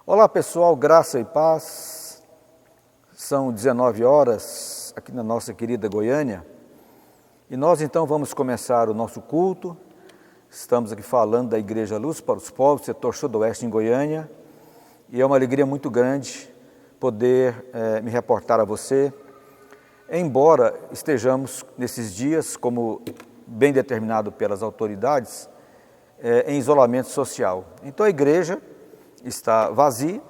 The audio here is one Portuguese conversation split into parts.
Olá pessoal, graça e paz. São 19 horas aqui na nossa querida Goiânia e nós então vamos começar o nosso culto. Estamos aqui falando da Igreja Luz para os Povos, setor sudoeste em Goiânia, e é uma alegria muito grande poder me reportar a você, embora estejamos nesses dias, como bem determinado pelas autoridades, em isolamento social. Então a igreja está vazia,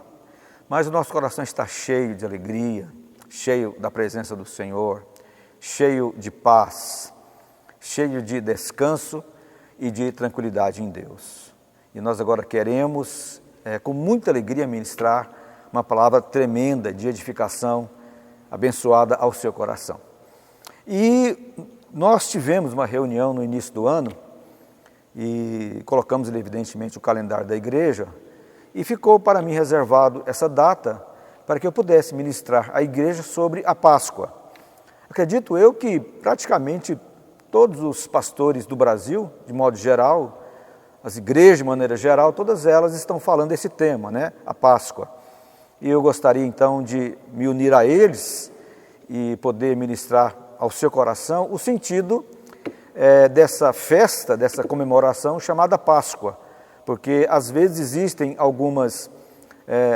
mas o nosso coração está cheio de alegria, cheio da presença do Senhor, cheio de paz, cheio de descanso e de tranquilidade em Deus. E nós agora queremos, com muita alegria, ministrar uma palavra tremenda de edificação, abençoada ao seu coração. E nós tivemos uma reunião no início do ano e colocamos evidentemente o calendário da igreja, e ficou para mim reservado essa data para que eu pudesse ministrar à igreja sobre a Páscoa. Acredito eu que praticamente todos os pastores do Brasil, de modo geral, as igrejas de maneira geral, todas elas estão falando desse tema, né? A Páscoa. E eu gostaria então de me unir a eles e poder ministrar ao seu coração o sentido dessa festa, dessa comemoração chamada Páscoa. Porque às vezes existem algumas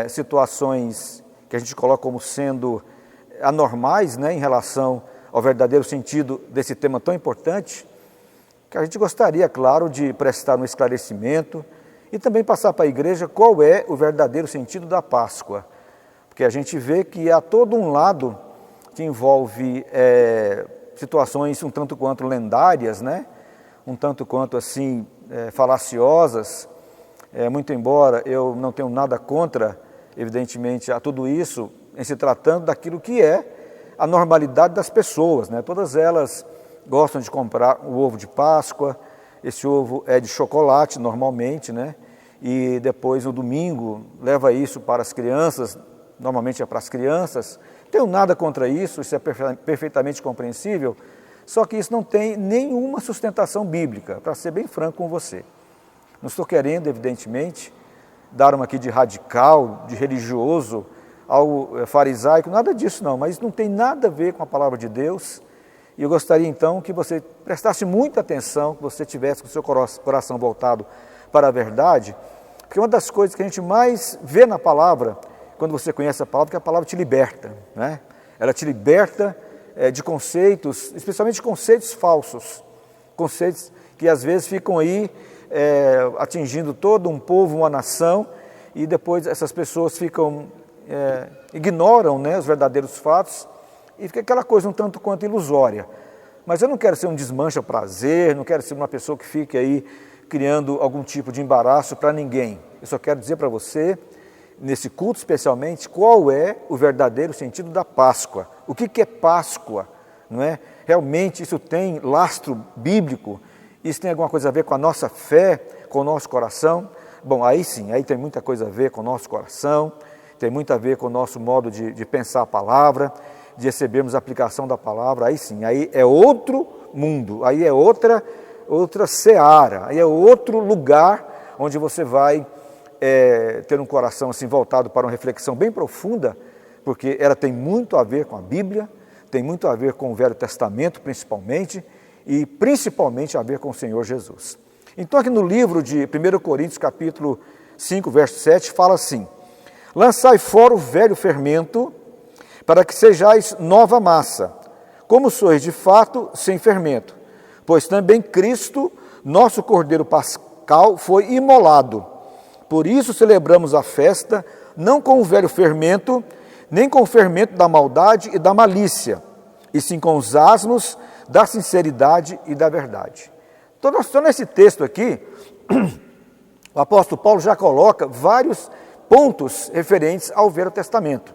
situações que a gente coloca como sendo anormais, né, em relação ao verdadeiro sentido desse tema tão importante, que a gente gostaria, claro, de prestar um esclarecimento e também passar para a igreja qual é o verdadeiro sentido da Páscoa. Porque a gente vê que há todo um lado que envolve situações um tanto quanto lendárias, né, um tanto quanto assim falaciosas. Muito embora eu não tenha nada contra, evidentemente, a tudo isso, em se tratando daquilo que é a normalidade das pessoas, né? Todas elas gostam de comprar o ovo de Páscoa, esse ovo é de chocolate normalmente, né? E depois no domingo leva isso para as crianças, normalmente é para as crianças. Não tenho nada contra isso, isso é perfeitamente compreensível, só que isso não tem nenhuma sustentação bíblica, para ser bem franco com você. Não estou querendo, evidentemente, dar uma aqui de radical, de religioso, algo farisaico, nada disso não, mas não tem nada a ver com a palavra de Deus. E eu gostaria então que você prestasse muita atenção, que você tivesse com o seu coração voltado para a verdade, porque uma das coisas que a gente mais vê na palavra, quando você conhece a palavra, é que a palavra te liberta, né? Ela te liberta de conceitos, especialmente conceitos falsos, conceitos que às vezes ficam aí atingindo todo um povo, uma nação, e depois essas pessoas ignoram, né, os verdadeiros fatos, e fica aquela coisa um tanto quanto ilusória. Mas eu não quero ser um desmancha-prazer, não quero ser uma pessoa que fique aí criando algum tipo de embaraço para ninguém. Eu só quero dizer para você, nesse culto especialmente, qual é o verdadeiro sentido da Páscoa. O que é Páscoa? Não é? Realmente isso tem lastro bíblico? Isso tem alguma coisa a ver com a nossa fé, com o nosso coração? Bom, aí sim, aí tem muita coisa a ver com o nosso coração, tem muito a ver com o nosso modo de pensar a palavra, de recebermos a aplicação da palavra, aí sim, aí é outro mundo, aí é outra seara, aí é outro lugar onde você vai ter um coração assim voltado para uma reflexão bem profunda, porque ela tem muito a ver com a Bíblia, tem muito a ver com o Velho Testamento principalmente, e principalmente a ver com o Senhor Jesus. Então aqui no livro de 1 Coríntios, capítulo 5, verso 7, fala assim: lançai fora o velho fermento, para que sejais nova massa, como sois de fato sem fermento, pois também Cristo, nosso Cordeiro Pascal, foi imolado. Por isso celebramos a festa, não com o velho fermento, nem com o fermento da maldade e da malícia, e sim com os asmos da sinceridade e da verdade. Então, só nesse texto aqui, o apóstolo Paulo já coloca vários pontos referentes ao Velho Testamento.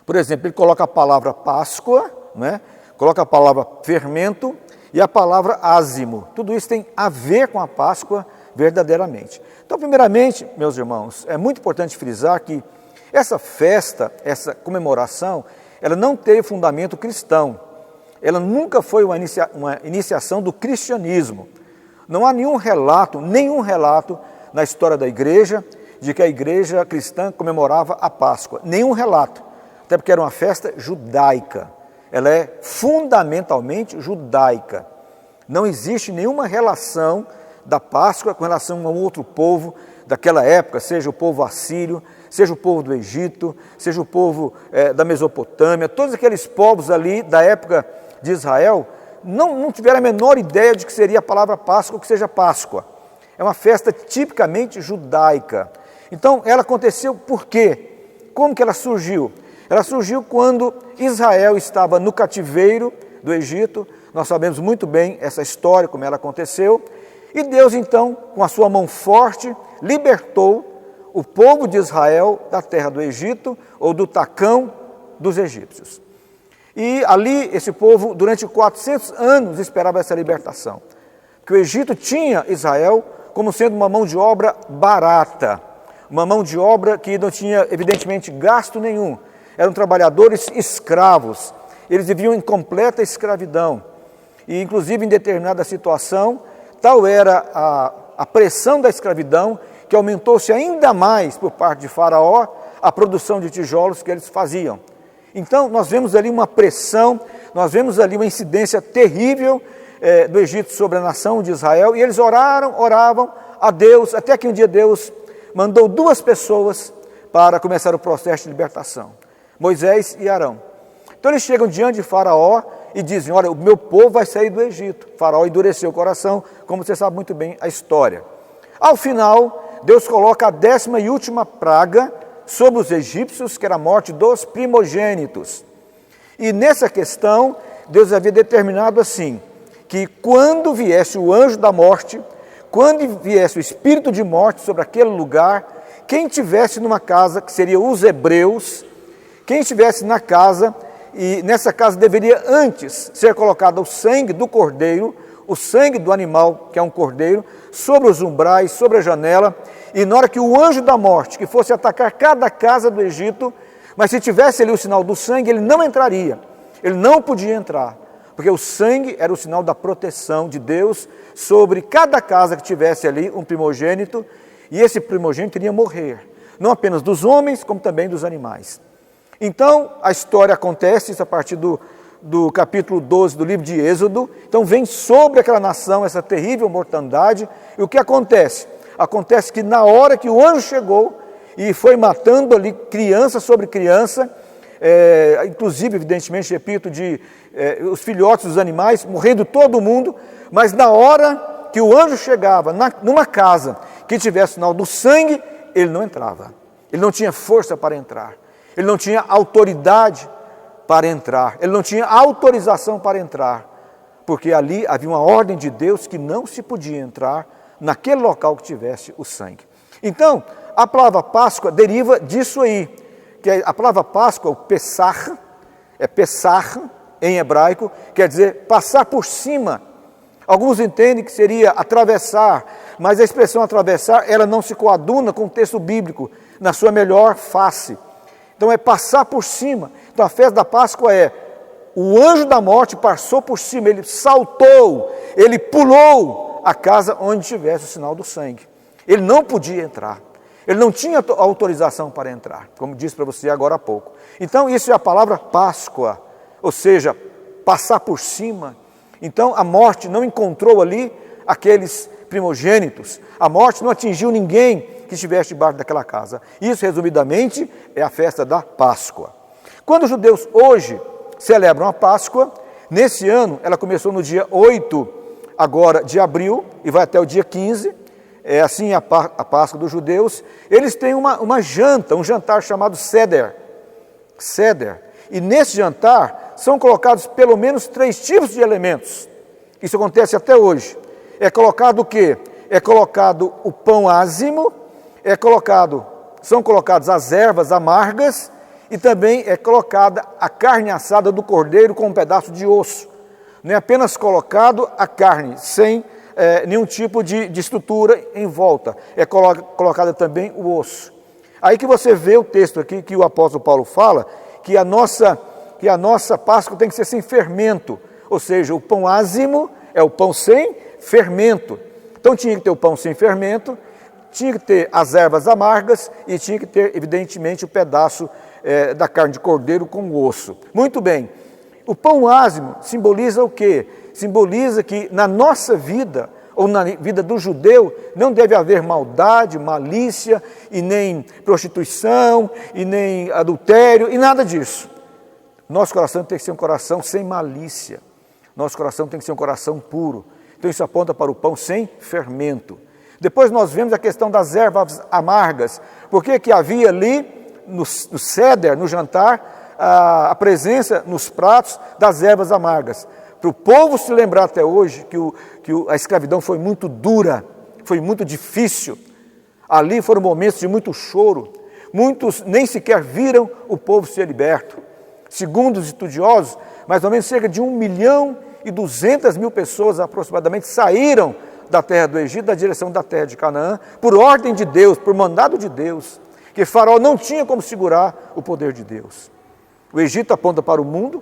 Por exemplo, ele coloca a palavra Páscoa, né? Coloca a palavra fermento e a palavra ázimo. Tudo isso tem a ver com a Páscoa verdadeiramente. Então, primeiramente, meus irmãos, é muito importante frisar que essa festa, essa comemoração, ela não teve fundamento cristão. Ela nunca foi uma iniciação do cristianismo. Não há nenhum relato na história da igreja de que a igreja cristã comemorava a Páscoa. Nenhum relato, até porque era uma festa judaica. Ela é fundamentalmente judaica. Não existe nenhuma relação da Páscoa com relação a um outro povo daquela época, seja o povo assírio, seja o povo do Egito, seja o povo da Mesopotâmia. Todos aqueles povos ali da época de Israel não tiveram a menor ideia de que seria a palavra Páscoa ou que seja Páscoa. É uma festa tipicamente judaica. Então, ela aconteceu por quê? Como que ela surgiu? Ela surgiu quando Israel estava no cativeiro do Egito. Nós sabemos muito bem essa história, como ela aconteceu. E Deus, então, com a sua mão forte, libertou o povo de Israel da terra do Egito, ou do tacão dos egípcios. E ali, esse povo, durante 400 anos, esperava essa libertação. Porque o Egito tinha Israel como sendo uma mão de obra barata, uma mão de obra que não tinha, evidentemente, gasto nenhum. Eram trabalhadores escravos, eles viviam em completa escravidão. E, inclusive, em determinada situação, tal era a pressão da escravidão que aumentou-se ainda mais por parte de Faraó a produção de tijolos que eles faziam. Então, nós vemos ali uma pressão, nós vemos ali uma incidência terrível do Egito sobre a nação de Israel, e eles oravam a Deus, até que um dia Deus mandou 2 pessoas para começar o processo de libertação, Moisés e Arão. Então eles chegam diante de Faraó e dizem: olha, o meu povo vai sair do Egito. Faraó endureceu o coração, como você sabe muito bem a história. Ao final, Deus coloca a 10ª e última praga sobre os egípcios, que era a morte dos primogênitos. E nessa questão, Deus havia determinado assim, que quando viesse o anjo da morte, quando viesse o espírito de morte sobre aquele lugar, quem estivesse numa casa, que seriam os hebreus, quem estivesse na casa, e nessa casa deveria antes ser colocado o sangue do cordeiro, o sangue do animal, que é um cordeiro, sobre os umbrais, sobre a janela, e na hora que o anjo da morte, que fosse atacar cada casa do Egito, mas se tivesse ali o sinal do sangue, ele não entraria, ele não podia entrar, porque o sangue era o sinal da proteção de Deus sobre cada casa que tivesse ali um primogênito, e esse primogênito iria morrer, não apenas dos homens, como também dos animais. Então, a história acontece, isso a partir do capítulo 12 do livro de Êxodo. Então, vem sobre aquela nação essa terrível mortandade. E o que acontece? Acontece que na hora que o anjo chegou e foi matando ali criança sobre criança, inclusive, evidentemente, repito, os filhotes dos animais, morrendo todo mundo, mas na hora que o anjo chegava numa casa que tivesse o sinal do sangue, ele não entrava. Ele não tinha força para entrar. Ele não tinha autoridade para entrar, ele não tinha autorização para entrar, porque ali havia uma ordem de Deus que não se podia entrar naquele local que tivesse o sangue. Então, a palavra Páscoa deriva disso aí, que a palavra Páscoa, o Pessach, é Pessach em hebraico, quer dizer passar por cima. Alguns entendem que seria atravessar, mas a expressão atravessar, ela não se coaduna com o texto bíblico na sua melhor face. Então é passar por cima. Então a festa da Páscoa é o anjo da morte passou por cima, ele saltou, ele pulou a casa onde tivesse o sinal do sangue. Ele não podia entrar, ele não tinha autorização para entrar, como disse para você agora há pouco. Então isso é a palavra Páscoa, ou seja, passar por cima. Então a morte não encontrou ali aqueles primogênitos, a morte não atingiu ninguém que estivesse debaixo daquela casa. Isso, resumidamente, é a festa da Páscoa. Quando os judeus hoje celebram a Páscoa, nesse ano, ela começou no dia 8 agora de abril e vai até o dia 15, é assim a Páscoa dos judeus. Eles têm uma janta, um jantar chamado Seder. E nesse jantar são colocados pelo menos 3 tipos de elementos. Isso acontece até hoje. É colocado o quê? É colocado o pão ázimo, são colocadas as ervas amargas e também é colocada a carne assada do cordeiro com um pedaço de osso. Não é apenas colocado a carne, sem nenhum tipo de estrutura em volta. É colocada também o osso. Aí que você vê o texto aqui que o apóstolo Paulo fala, que a nossa Páscoa tem que ser sem fermento. Ou seja, o pão ázimo é o pão sem fermento. Então tinha que ter o pão sem fermento, tinha que ter as ervas amargas e tinha que ter, evidentemente, o pedaço da carne de cordeiro com o osso. Muito bem, o pão ázimo simboliza o quê? Simboliza que na nossa vida, ou na vida do judeu, não deve haver maldade, malícia, e nem prostituição, e nem adultério, e nada disso. Nosso coração tem que ser um coração sem malícia. Nosso coração tem que ser um coração puro. Então isso aponta para o pão sem fermento. Depois nós vemos a questão das ervas amargas. Por que havia ali, no ceder, no jantar, a presença nos pratos das ervas amargas? Para o povo se lembrar até hoje que a escravidão foi muito dura, foi muito difícil. Ali foram momentos de muito choro. Muitos nem sequer viram o povo ser liberto. Segundo os estudiosos, mais ou menos cerca de 1.200.000 pessoas aproximadamente saíram da terra do Egito, da direção da terra de Canaã, por ordem de Deus, por mandado de Deus, que Faraó não tinha como segurar o poder de Deus. O Egito aponta para o mundo,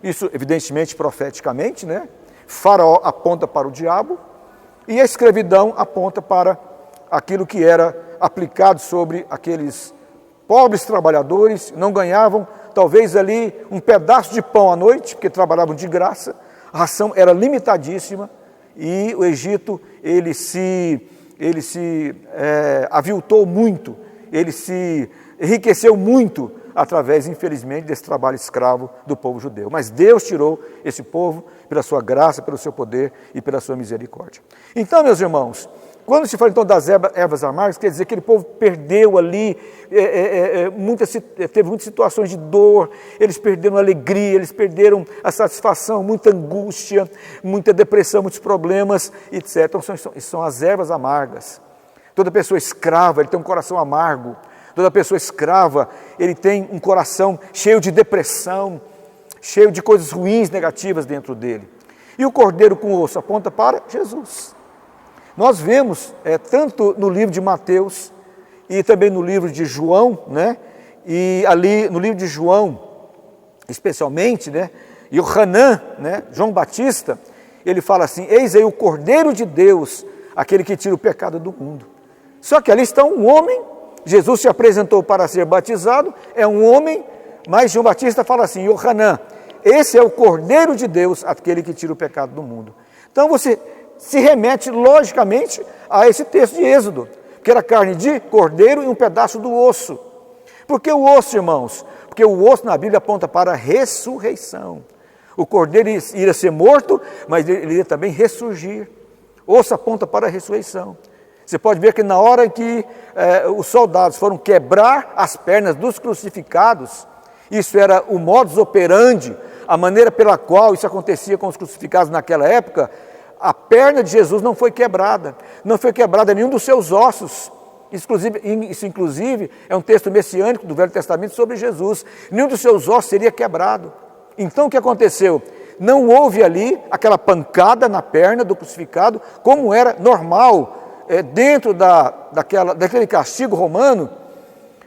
isso evidentemente profeticamente, né? Faraó aponta para o diabo e a escravidão aponta para aquilo que era aplicado sobre aqueles pobres trabalhadores, não ganhavam talvez ali um pedaço de pão à noite, porque trabalhavam de graça, a ração era limitadíssima e o Egito ele se aviltou muito, ele se enriqueceu muito através, infelizmente, desse trabalho escravo do povo judeu. Mas Deus tirou esse povo pela sua graça, pelo seu poder e pela sua misericórdia. Então, meus irmãos, quando se fala então das ervas amargas, quer dizer que aquele povo perdeu ali, teve muitas situações de dor, eles perderam a alegria, eles perderam a satisfação, muita angústia, muita depressão, muitos problemas, etc. Então são as ervas amargas. Toda pessoa escrava, ele tem um coração amargo. Toda pessoa escrava, ele tem um coração cheio de depressão, cheio de coisas ruins, negativas dentro dele. E o cordeiro com osso aponta para Jesus. Nós vemos, tanto no livro de Mateus e também no livro de João, né? E ali no livro de João, especialmente, né? Yohanan, né? João Batista, ele fala assim: eis aí o Cordeiro de Deus, aquele que tira o pecado do mundo. Só que ali está um homem, Jesus se apresentou para ser batizado, é um homem, mas João Batista fala assim: Yohanan, esse é o Cordeiro de Deus, aquele que tira o pecado do mundo. Então você se remete logicamente a esse texto de Êxodo, que era carne de cordeiro e um pedaço do osso. Por que o osso, irmãos? Porque o osso na Bíblia aponta para a ressurreição. O cordeiro iria ser morto, mas ele iria também ressurgir. O osso aponta para a ressurreição. Você pode ver que na hora que os soldados foram quebrar as pernas dos crucificados, isso era o modus operandi, a maneira pela qual isso acontecia com os crucificados naquela época. A perna de Jesus não foi quebrada nenhum dos seus ossos. Isso, inclusive, é um texto messiânico do Velho Testamento sobre Jesus. Nenhum dos seus ossos seria quebrado. Então, o que aconteceu? Não houve ali aquela pancada na perna do crucificado, como era normal, dentro daquele castigo romano.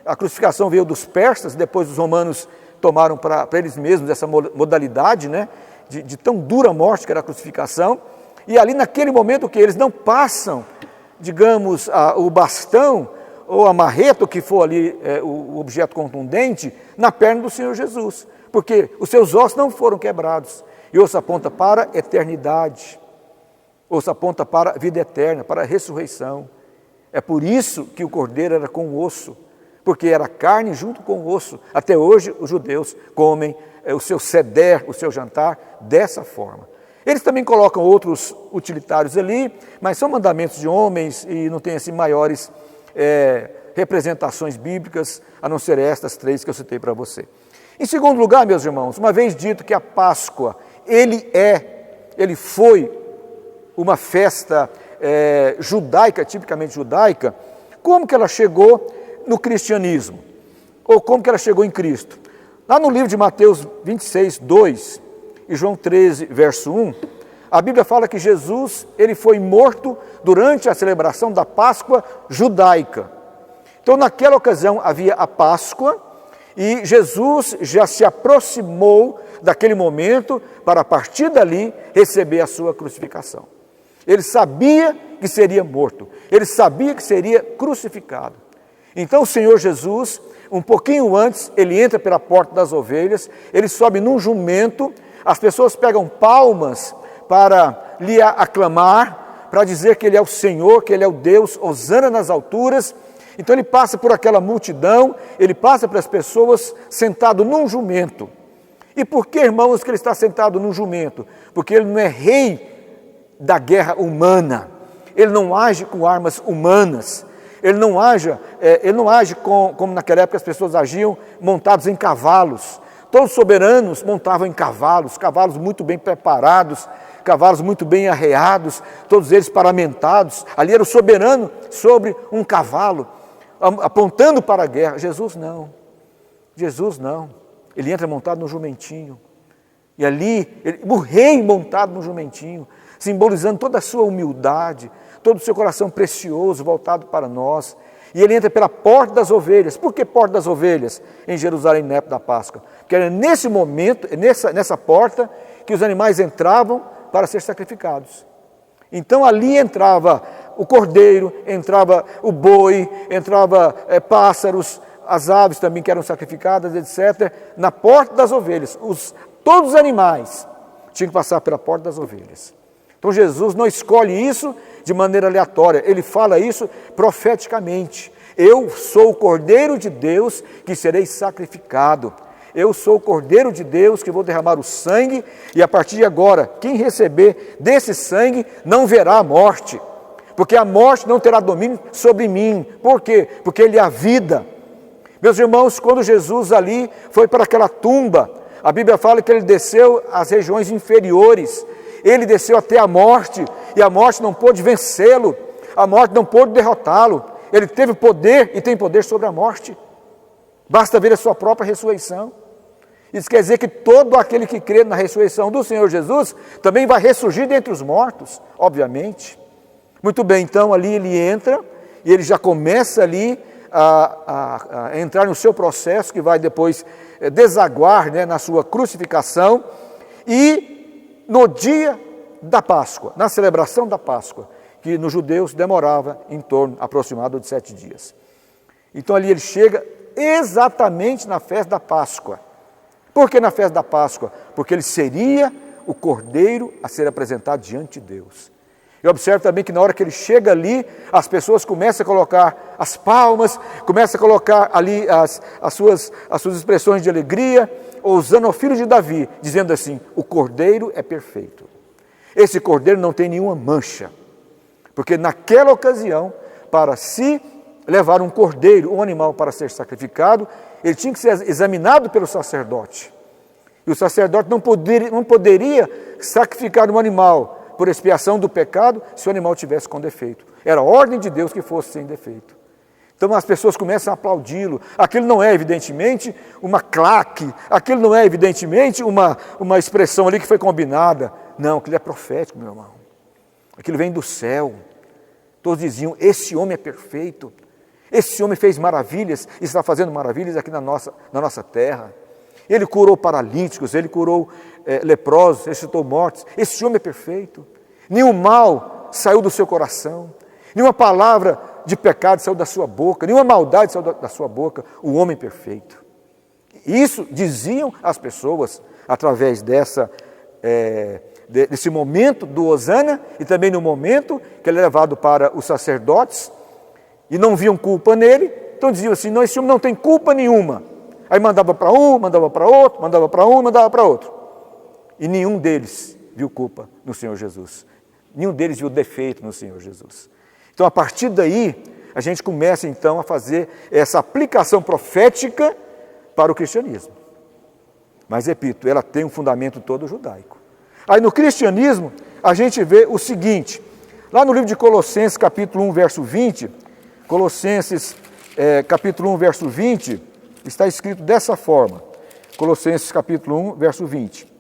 A crucificação veio dos persas, depois os romanos tomaram para eles mesmos essa modalidade, né, de tão dura morte que era a crucificação. E ali naquele momento que eles não passam, digamos, o bastão ou a marreta, que for ali o objeto contundente, na perna do Senhor Jesus, porque os seus ossos não foram quebrados. E osso aponta para a eternidade, osso aponta para a vida eterna, para a ressurreição. É por isso que o cordeiro era com osso, porque era carne junto com o osso. Até hoje os judeus comem o seu seder, o seu jantar, dessa forma. Eles também colocam outros utilitários ali, mas são mandamentos de homens e não tem assim maiores representações bíblicas, a não ser estas três que eu citei para você. Em segundo lugar, meus irmãos, uma vez dito que a Páscoa, ele foi uma festa judaica, tipicamente judaica, como que ela chegou no cristianismo? Ou como que ela chegou em Cristo? Lá no livro de Mateus 26, 2... e João 13, verso 1, a Bíblia fala que Jesus ele foi morto durante a celebração da Páscoa judaica. Então, naquela ocasião, havia a Páscoa e Jesus já se aproximou daquele momento para, a partir dali, receber a sua crucificação. Ele sabia que seria morto. Ele sabia que seria crucificado. Então o Senhor Jesus, um pouquinho antes, ele entra pela porta das ovelhas, ele sobe num jumento, as pessoas pegam palmas para lhe aclamar, para dizer que ele é o Senhor, que ele é o Deus, hosana nas alturas. Então ele passa por aquela multidão, ele passa pelas pessoas sentado num jumento. E por que, irmãos, que ele está sentado num jumento? Porque ele não é rei da guerra humana, ele não age com armas humanas, ele não age como naquela época as pessoas agiam montados em cavalos. Todos os soberanos montavam em cavalos, cavalos muito bem preparados, cavalos muito bem arreados, todos eles paramentados. Ali era o soberano sobre um cavalo, apontando para a guerra. Jesus não, ele entra montado no jumentinho, e ali, o rei montado no jumentinho, simbolizando toda a sua humildade, todo o seu coração precioso voltado para nós. E ele entra pela porta das ovelhas. Por que porta das ovelhas em Jerusalém na época da Páscoa? Porque era nesse momento, nessa porta, que os animais entravam para ser sacrificados. Então ali entrava o cordeiro, entrava o boi, entrava pássaros, as aves também que eram sacrificadas, etc. Na porta das ovelhas, todos os animais tinham que passar pela porta das ovelhas. Então Jesus não escolhe isso de maneira aleatória, ele fala isso profeticamente. Eu sou o Cordeiro de Deus que serei sacrificado. Eu sou o Cordeiro de Deus que vou derramar o sangue, e a partir de agora, quem receber desse sangue não verá a morte, porque a morte não terá domínio sobre mim. Por quê? Porque ele é a vida. Meus irmãos, quando Jesus ali foi para aquela tumba, a Bíblia fala que ele desceu às regiões inferiores, ele desceu até a morte, e a morte não pôde vencê-lo, a morte não pôde derrotá-lo. Ele teve poder e tem poder sobre a morte. Basta ver a sua própria ressurreição. Isso quer dizer que todo aquele que crê na ressurreição do Senhor Jesus também vai ressurgir dentre os mortos, obviamente. Muito bem, então ali ele entra e ele já começa ali a entrar no seu processo, que vai depois desaguar, né, na sua crucificação. E no dia da Páscoa, na celebração da Páscoa, que nos judeus demorava em torno aproximado de 7 dias. Então ali ele chega exatamente na festa da Páscoa. Por que na festa da Páscoa? Porque ele seria o cordeiro a ser apresentado diante de Deus. Eu observo também que na hora que ele chega ali, as pessoas começam a colocar as palmas, começam a colocar ali as suas expressões de alegria, ousando ao filho de Davi, dizendo assim: o cordeiro é perfeito. Esse cordeiro não tem nenhuma mancha, porque naquela ocasião, para se levar um cordeiro, um animal para ser sacrificado, ele tinha que ser examinado pelo sacerdote. E o sacerdote não poderia sacrificar um animal por expiação do pecado se o animal tivesse com defeito. Era a ordem de Deus que fosse sem defeito. Então as pessoas começam a aplaudi-lo. Aquilo não é evidentemente uma claque, aquilo não é evidentemente uma expressão ali que foi combinada. Não, aquilo é profético, meu irmão. Aquilo vem do céu. Todos diziam: esse homem é perfeito. Esse homem fez maravilhas e está fazendo maravilhas aqui na nossa terra. Ele curou paralíticos, ele curou leprosos, ressuscitou mortos. Esse homem é perfeito. Nenhum mal saiu do seu coração. Nenhuma palavra de pecado saiu da sua boca. Nenhuma maldade saiu da sua boca. O homem perfeito. Isso diziam as pessoas através desse momento do Hosana, e também no momento que ele é levado para os sacerdotes, e não viam culpa nele, então diziam assim: não, esse homem não tem culpa nenhuma. Aí mandava para um, mandava para outro, mandava para um, mandava para outro. E nenhum deles viu culpa no Senhor Jesus. Nenhum deles viu defeito no Senhor Jesus. Então, a partir daí, a gente começa então a fazer essa aplicação profética para o cristianismo. Mas, repito, ela tem um fundamento todo judaico. Aí no cristianismo, a gente vê o seguinte: lá no livro de Colossenses, capítulo 1, verso 20, Colossenses, capítulo 1, verso 20, está escrito dessa forma, Colossenses, capítulo 1, verso 20.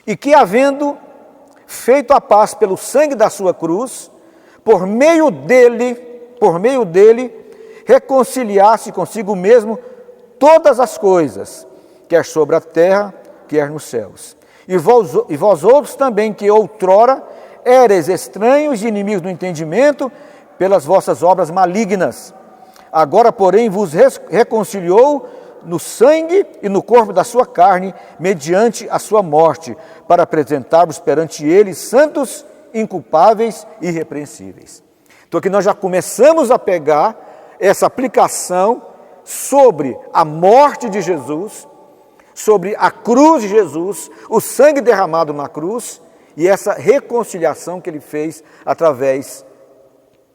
E que, havendo feito a paz pelo sangue da sua cruz, por meio dele, reconciliasse consigo mesmo todas as coisas, quer sobre a terra, quer nos céus. E vós outros também, que outrora éreis estranhos e inimigos do entendimento pelas vossas obras malignas. Agora, porém, vos reconciliou no sangue e no corpo da sua carne, mediante a sua morte, para apresentar-vos perante ele santos, inculpáveis e irrepreensíveis. Então aqui nós já começamos a pegar essa aplicação sobre a morte de Jesus, sobre a cruz de Jesus, o sangue derramado na cruz e essa reconciliação que ele fez através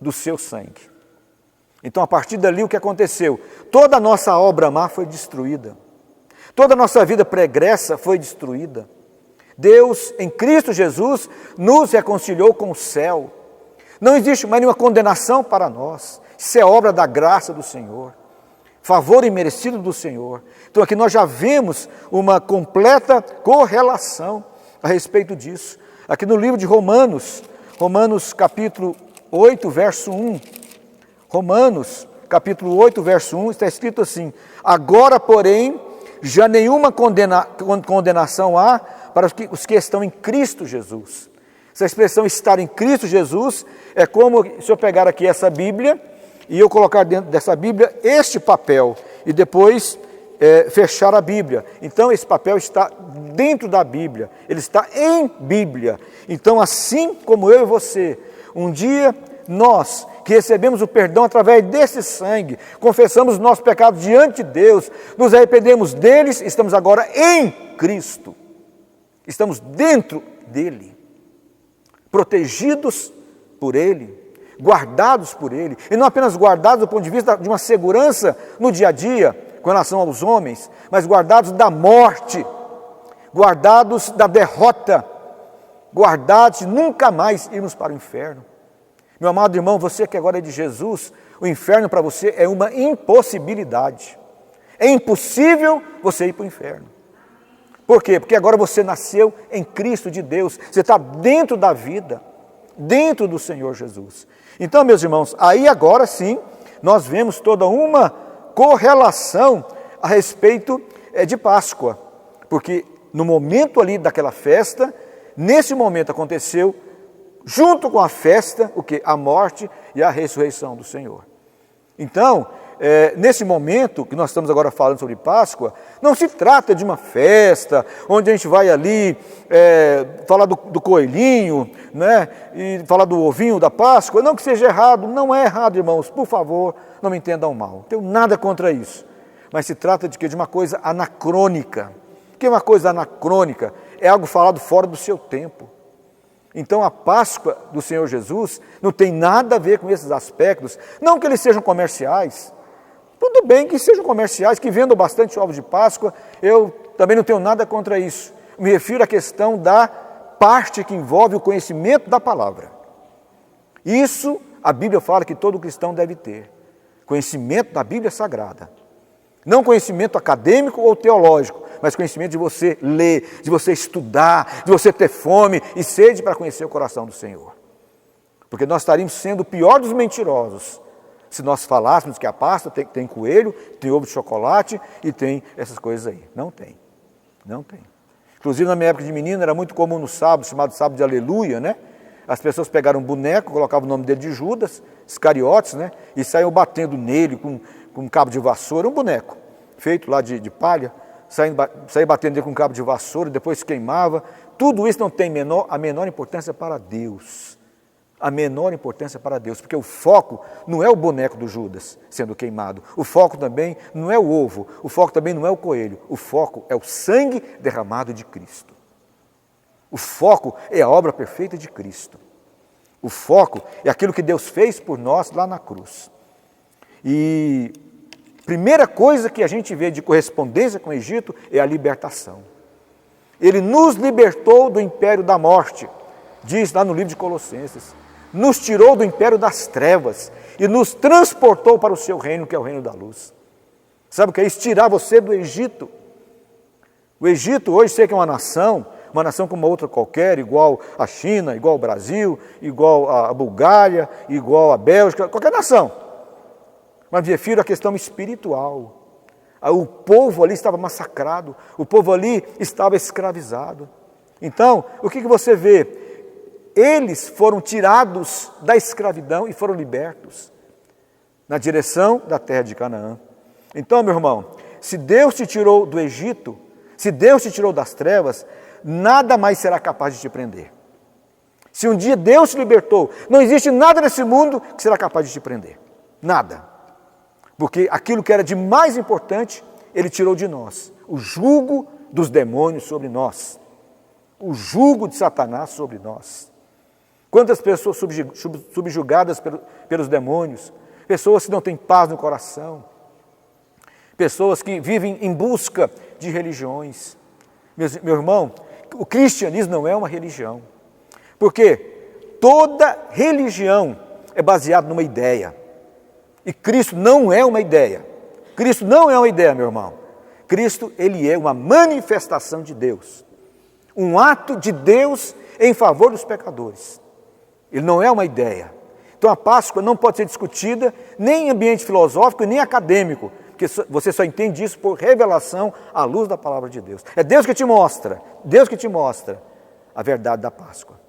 do seu sangue. Então, a partir dali, o que aconteceu? Toda a nossa obra má foi destruída. Toda a nossa vida pregressa foi destruída. Deus, em Cristo Jesus, nos reconciliou com o céu. Não existe mais nenhuma condenação para nós. Isso é obra da graça do Senhor. Favor imerecido do Senhor. Então, aqui nós já vemos uma completa correlação a respeito disso. Aqui no livro de Romanos, Romanos capítulo 8, verso 1, Romanos, capítulo 8, verso 1, está escrito assim: agora, porém, já nenhuma condenação há para os que estão em Cristo Jesus. Essa expressão estar em Cristo Jesus é como se eu pegar aqui essa Bíblia e eu colocar dentro dessa Bíblia este papel e depois fechar a Bíblia. Então, esse papel está dentro da Bíblia, ele está em Bíblia. Então, assim como eu e você, um dia nós que recebemos o perdão através desse sangue, confessamos os nossos pecados diante de Deus, nos arrependemos deles, estamos agora em Cristo, estamos dentro dele, protegidos por ele, guardados por ele, e não apenas guardados do ponto de vista de uma segurança no dia a dia, com relação aos homens, mas guardados da morte, guardados da derrota, guardados de nunca mais irmos para o inferno. Meu amado irmão, você que agora é de Jesus, o inferno para você é uma impossibilidade. É impossível você ir para o inferno. Por quê? Porque agora você nasceu em Cristo de Deus, você está dentro da vida, dentro do Senhor Jesus. Então, meus irmãos, aí agora sim, nós vemos toda uma correlação a respeito de Páscoa. Porque no momento ali daquela festa, nesse momento aconteceu junto com a festa, o que? A morte e a ressurreição do Senhor. Então, nesse momento que nós estamos agora falando sobre Páscoa, não se trata de uma festa, onde a gente vai ali falar do coelhinho, né, e falar do ovinho da Páscoa. Não que seja errado, não é errado, irmãos, por favor, não me entendam mal. Não tenho nada contra isso. Mas se trata de quê? De uma coisa anacrônica. O que é uma coisa anacrônica? É algo falado fora do seu tempo. Então a Páscoa do Senhor Jesus não tem nada a ver com esses aspectos, não que eles sejam comerciais, tudo bem que sejam comerciais, que vendam bastante ovos de Páscoa, eu também não tenho nada contra isso, me refiro à questão da parte que envolve o conhecimento da palavra. Isso a Bíblia fala que todo cristão deve ter, conhecimento da Bíblia Sagrada, não conhecimento acadêmico ou teológico, mas conhecimento de você ler, de você estudar, de você ter fome e sede para conhecer o coração do Senhor. Porque nós estaríamos sendo o pior dos mentirosos se nós falássemos que a Páscoa tem coelho, tem ovo de chocolate e tem essas coisas aí. Não tem, não tem. Inclusive na minha época de menino era muito comum no sábado, chamado sábado de aleluia, né? As pessoas pegaram um boneco, colocavam o nome dele de Judas, Iscariotes, né? E saíam batendo nele com um cabo de vassoura, um boneco feito lá de palha, saía batendo nele com um cabo de vassoura, depois queimava. Tudo isso não tem a menor importância para Deus. A menor importância para Deus, porque o foco não é o boneco do Judas sendo queimado, o foco também não é o ovo, o foco também não é o coelho, o foco é o sangue derramado de Cristo. O foco é a obra perfeita de Cristo. O foco é aquilo que Deus fez por nós lá na cruz. E primeira coisa que a gente vê de correspondência com o Egito é a libertação. Ele nos libertou do império da morte, diz lá no livro de Colossenses. Nos tirou do império das trevas e nos transportou para o seu reino, que é o reino da luz. Sabe o que é isso? Tirar você do Egito. O Egito hoje sei que é uma nação como uma outra qualquer, igual a China, igual ao Brasil, igual a Bulgária, igual a Bélgica, qualquer nação. Mas me refiro à questão espiritual. O povo ali estava massacrado, o povo ali estava escravizado. Então, o que você vê? eles foram tirados da escravidão e foram libertos na direção da terra de Canaã. Então, meu irmão, se Deus te tirou do Egito, se Deus te tirou das trevas, nada mais será capaz de te prender. Se um dia Deus te libertou, não existe nada nesse mundo que será capaz de te prender. Nada. Porque aquilo que era de mais importante, Ele tirou de nós. O jugo dos demônios sobre nós. O jugo de Satanás sobre nós. Quantas pessoas subjugadas pelos demônios, pessoas que não têm paz no coração, pessoas que vivem em busca de religiões. Meu irmão, o cristianismo não é uma religião, porque toda religião é baseada numa ideia, e Cristo não é uma ideia. Cristo não é uma ideia, meu irmão. Cristo, Ele é uma manifestação de Deus, um ato de Deus em favor dos pecadores. Ele não é uma ideia. Então a Páscoa não pode ser discutida nem em ambiente filosófico, nem acadêmico, porque você só entende isso por revelação à luz da palavra de Deus. É Deus que te mostra a verdade da Páscoa.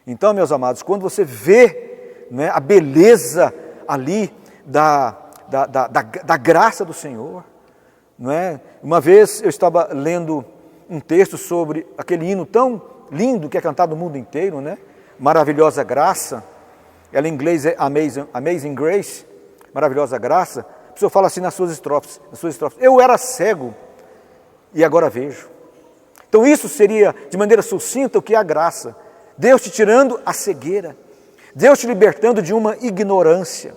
Então, meus amados, quando você vê, né, a beleza ali da graça do Senhor, não é? Uma vez eu estava lendo um texto sobre aquele hino tão lindo que é cantado no mundo inteiro, né? Maravilhosa Graça. Ela em inglês é Amazing Grace, maravilhosa graça. A pessoa fala assim nas suas estrofes. Eu era cego e agora vejo. Então isso seria, de maneira sucinta, o que é a graça. Deus te tirando a cegueira. Deus te libertando de uma ignorância.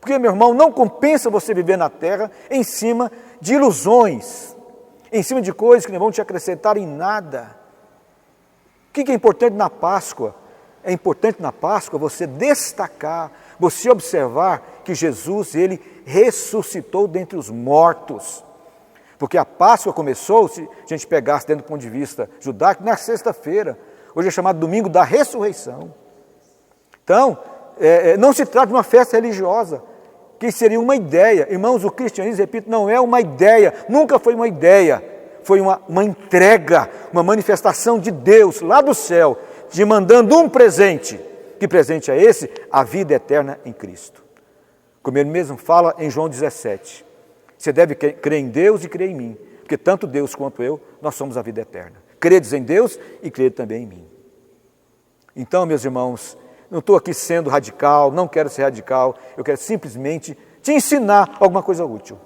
Porque, meu irmão, não compensa você viver na terra em cima de ilusões, em cima de coisas que não vão te acrescentar em nada. O que é importante na Páscoa? É importante na Páscoa você destacar, você observar que Jesus, Ele ressuscitou dentre os mortos. Porque a Páscoa começou, se a gente pegasse dentro do ponto de vista judaico, na sexta-feira. Hoje é chamado domingo da ressurreição. Então, não se trata de uma festa religiosa, que seria uma ideia. Irmãos, o cristianismo, repito, não é uma ideia, nunca foi uma ideia. Foi uma entrega, uma manifestação de Deus lá do céu, te mandando um presente. Que presente é esse? A vida eterna em Cristo. Como Ele mesmo fala em João 17. Você deve crer em Deus e crer em mim, porque tanto Deus quanto eu, nós somos a vida eterna. Credes em Deus e crede também em mim. Então, meus irmãos, não estou aqui sendo radical, não quero ser radical, eu quero simplesmente te ensinar alguma coisa útil.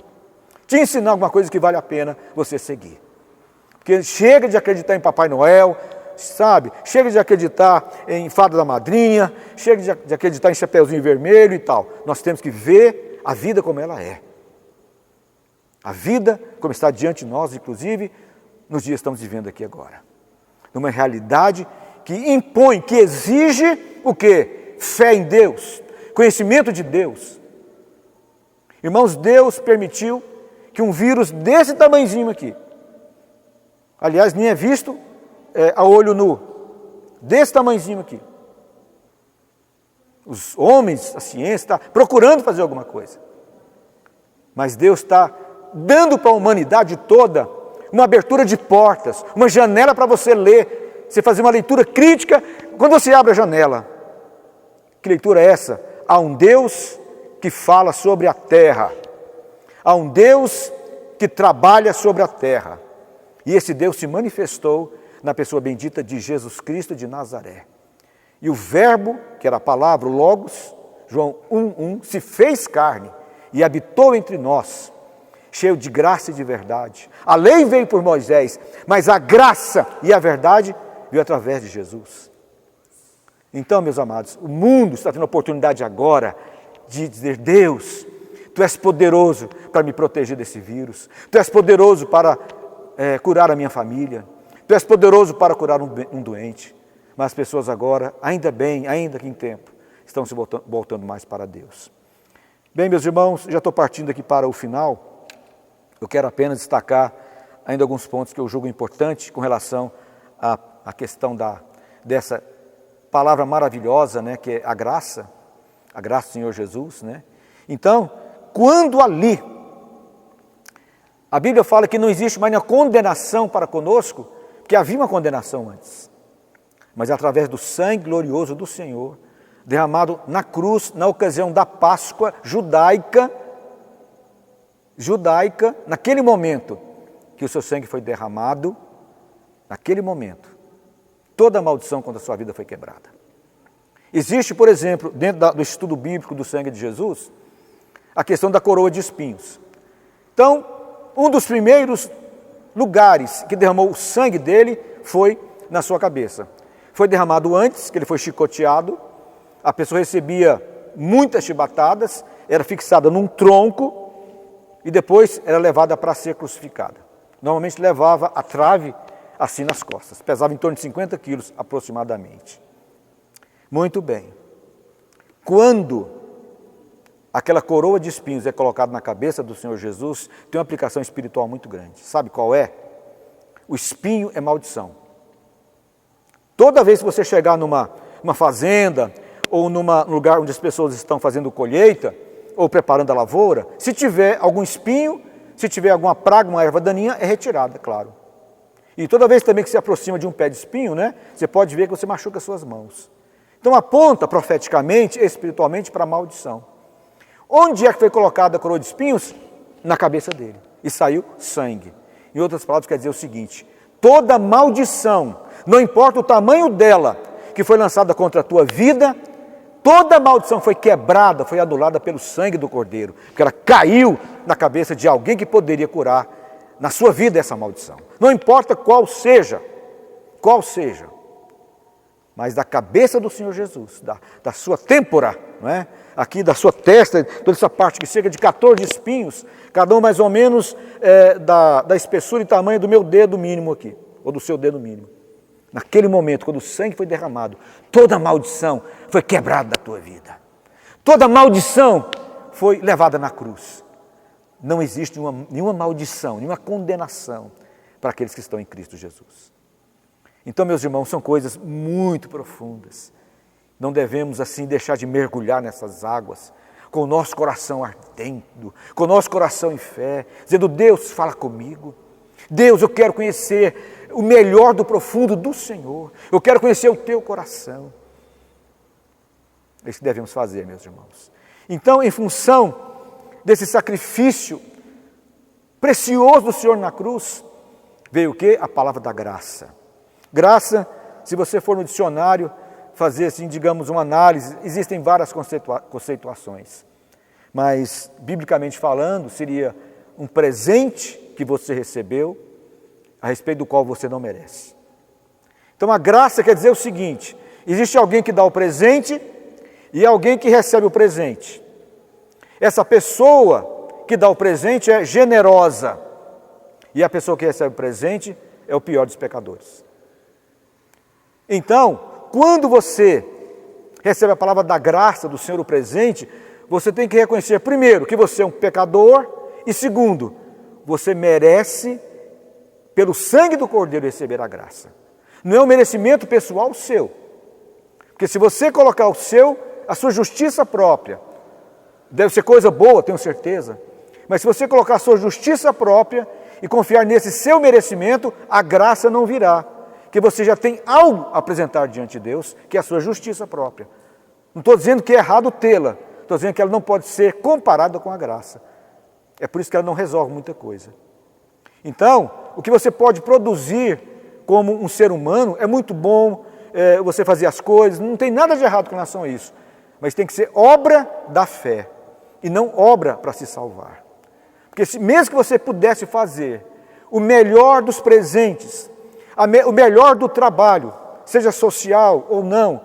Te ensinar alguma coisa que vale a pena você seguir. Porque chega de acreditar em Papai Noel, sabe? Chega de acreditar em fada da madrinha, chega de acreditar em chapeuzinho vermelho e tal. Nós temos que ver a vida como ela é. A vida como está diante de nós, inclusive, nos dias que estamos vivendo aqui agora. Numa realidade que impõe, que exige o quê? Fé em Deus, conhecimento de Deus. Irmãos, Deus permitiu que um vírus desse tamanhozinho aqui, aliás, nem é visto a olho nu, desse tamanhozinho aqui. Os homens, a ciência está procurando fazer alguma coisa. Mas Deus está dando para a humanidade toda uma abertura de portas, uma janela para você ler, você fazer uma leitura crítica quando você abre a janela. Que leitura é essa? Há um Deus que fala sobre a terra. Há um Deus que trabalha sobre a terra. E esse Deus se manifestou na pessoa bendita de Jesus Cristo de Nazaré. E o verbo, que era a palavra, o Logos, João 1:1, se fez carne e habitou entre nós, cheio de graça e de verdade. A lei veio por Moisés, mas a graça e a verdade veio através de Jesus. Então, meus amados, o mundo está tendo a oportunidade agora de dizer: Deus, Tu és poderoso para me proteger desse vírus. Tu és poderoso para curar a minha família. Tu és poderoso para curar um doente. Mas as pessoas agora, ainda que em tempo, estão se voltando mais para Deus. Bem, meus irmãos, já estou partindo aqui para o final. Eu quero apenas destacar ainda alguns pontos que eu julgo importantes com relação à questão dessa palavra maravilhosa, né, que é a graça do Senhor Jesus, né? Então, quando ali, a Bíblia fala que não existe mais nenhuma condenação para conosco, porque havia uma condenação antes. mas através do sangue glorioso do Senhor, derramado na cruz, na ocasião da Páscoa judaica, naquele momento que o seu sangue foi derramado, naquele momento, toda a maldição contra a sua vida foi quebrada. Existe, por exemplo, dentro do estudo bíblico do sangue de Jesus, a questão da coroa de espinhos. Então, um dos primeiros lugares que derramou o sangue dele foi na sua cabeça. Foi derramado antes, que ele foi chicoteado, a pessoa recebia muitas chibatadas, era fixada num tronco e depois era levada para ser crucificada. Normalmente levava a trave assim nas costas, pesava em torno de 50 quilos aproximadamente. Muito bem. Quando aquela coroa de espinhos é colocada na cabeça do Senhor Jesus, tem uma aplicação espiritual muito grande. Sabe qual é? O espinho é maldição. Toda vez que você chegar numa fazenda ou num lugar onde as pessoas estão fazendo colheita ou preparando a lavoura, se tiver algum espinho, se tiver alguma praga, uma erva daninha, é retirada, claro. E toda vez também que se aproxima de um pé de espinho, você pode ver que você machuca as suas mãos. Então aponta profeticamente, espiritualmente, para a maldição. Onde é que foi colocada a coroa de espinhos? Na cabeça dele. E saiu sangue. Em outras palavras, quer dizer o seguinte: toda maldição, não importa o tamanho dela, que foi lançada contra a tua vida, toda maldição foi quebrada, foi anulada pelo sangue do Cordeiro, porque ela caiu na cabeça de alguém que poderia curar na sua vida essa maldição. Não importa qual seja, mas da cabeça do Senhor Jesus, da sua têmpora, não é? Aqui da sua testa, toda essa parte que cerca de 14 espinhos, cada um mais ou menos da espessura e tamanho do meu dedo mínimo aqui, ou do seu dedo mínimo. Naquele momento, quando o sangue foi derramado, toda maldição foi quebrada da tua vida. Toda maldição foi levada na cruz. Não existe nenhuma maldição, nenhuma condenação para aqueles que estão em Cristo Jesus. Então, meus irmãos, são coisas muito profundas. Não devemos, assim, deixar de mergulhar nessas águas, com o nosso coração ardendo, com o nosso coração em fé, dizendo: Deus, fala comigo. Deus, eu quero conhecer o melhor do profundo do Senhor. Eu quero conhecer o teu coração. É isso que devemos fazer, meus irmãos. Então, em função desse sacrifício precioso do Senhor na cruz, veio o quê? A palavra da graça. Graça, se você for no dicionário, fazer assim, digamos, uma análise, existem várias conceituações. Mas, biblicamente falando, seria um presente que você recebeu, a respeito do qual você não merece. Então, a graça quer dizer o seguinte: existe alguém que dá o presente e alguém que recebe o presente. Essa pessoa que dá o presente é generosa, e a pessoa que recebe o presente é o pior dos pecadores. Então, quando você recebe a palavra da graça do Senhor, o presente, você tem que reconhecer, primeiro, que você é um pecador, e segundo, você merece, pelo sangue do Cordeiro, receber a graça. Não é um merecimento pessoal seu. Porque se você colocar a sua justiça própria, deve ser coisa boa, tenho certeza, mas se você colocar a sua justiça própria e confiar nesse seu merecimento, a graça não virá. Que você já tem algo a apresentar diante de Deus, que é a sua justiça própria. Não estou dizendo que é errado tê-la, estou dizendo que ela não pode ser comparada com a graça. É por isso que ela não resolve muita coisa. Então, o que você pode produzir como um ser humano é muito bom, você fazer as coisas, não tem nada de errado com relação a isso, mas tem que ser obra da fé, e não obra para se salvar. Porque mesmo que você pudesse fazer o melhor dos presentes, o melhor do trabalho, seja social ou não,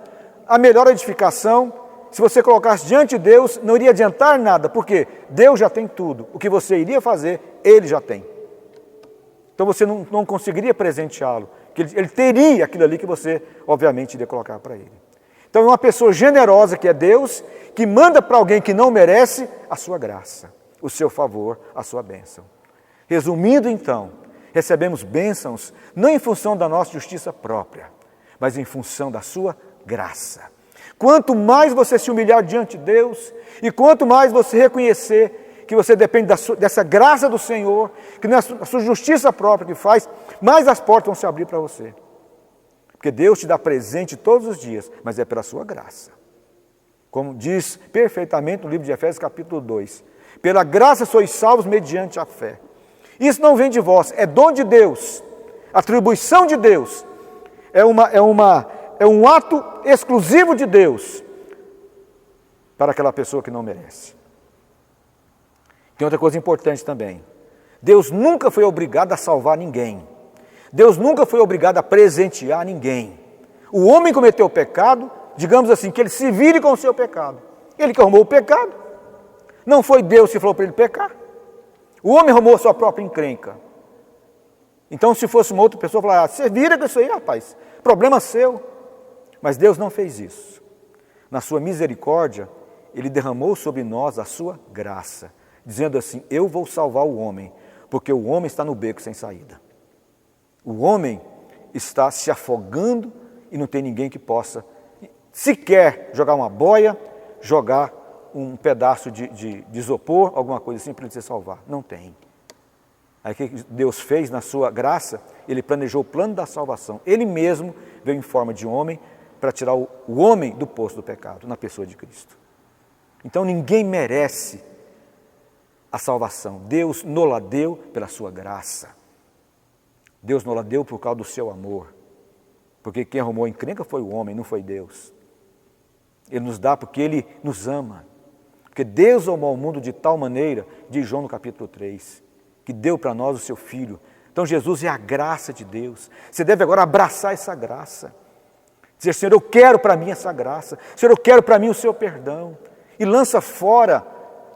a melhor edificação, se você colocasse diante de Deus, não iria adiantar nada, porque Deus já tem tudo. O que você iria fazer, Ele já tem. Então você não conseguiria presenteá-lo, que ele teria aquilo ali que você, obviamente, iria colocar para Ele. Então é uma pessoa generosa que é Deus, que manda para alguém que não merece a sua graça, o seu favor, a sua bênção. Resumindo então, recebemos bênçãos não em função da nossa justiça própria, mas em função da sua graça. Quanto mais você se humilhar diante de Deus, e quanto mais você reconhecer que você depende dessa graça do Senhor, que não é a sua justiça própria que faz, mais as portas vão se abrir para você. Porque Deus te dá presente todos os dias, mas é pela sua graça. Como diz perfeitamente no livro de Efésios capítulo 2. Pela graça sois salvos mediante a fé. Isso não vem de vós, é dom de Deus, atribuição de Deus. É um ato exclusivo de Deus para aquela pessoa que não merece. Tem outra coisa importante também. Deus nunca foi obrigado a salvar ninguém. Deus nunca foi obrigado a presentear ninguém. O homem cometeu o pecado, digamos assim, que ele se vire com o seu pecado. Ele que arrumou o pecado. Não foi Deus que falou para ele pecar. O homem arrumou a sua própria encrenca. Então, se fosse uma outra pessoa, falar, você vira com isso aí, rapaz, problema seu. Mas Deus não fez isso. Na sua misericórdia, Ele derramou sobre nós a sua graça, dizendo assim, eu vou salvar o homem, porque o homem está no beco sem saída. O homem está se afogando e não tem ninguém que possa sequer jogar uma boia, jogar um pedaço de isopor, alguma coisa assim para ele se salvar. Não tem. Aí o que Deus fez na sua graça? Ele planejou o plano da salvação. Ele mesmo veio em forma de homem para tirar o homem do poço do pecado, na pessoa de Cristo. Então ninguém merece a salvação. Deus nos deu pela sua graça. Deus nos deu por causa do seu amor. Porque quem arrumou a encrenca foi o homem, não foi Deus. Ele nos dá porque Ele nos ama. Porque Deus amou o mundo de tal maneira, diz João no capítulo 3, que deu para nós o seu Filho. Então Jesus é a graça de Deus. Você deve agora abraçar essa graça. Dizer, Senhor, eu quero para mim essa graça. Senhor, eu quero para mim o seu perdão. E lança fora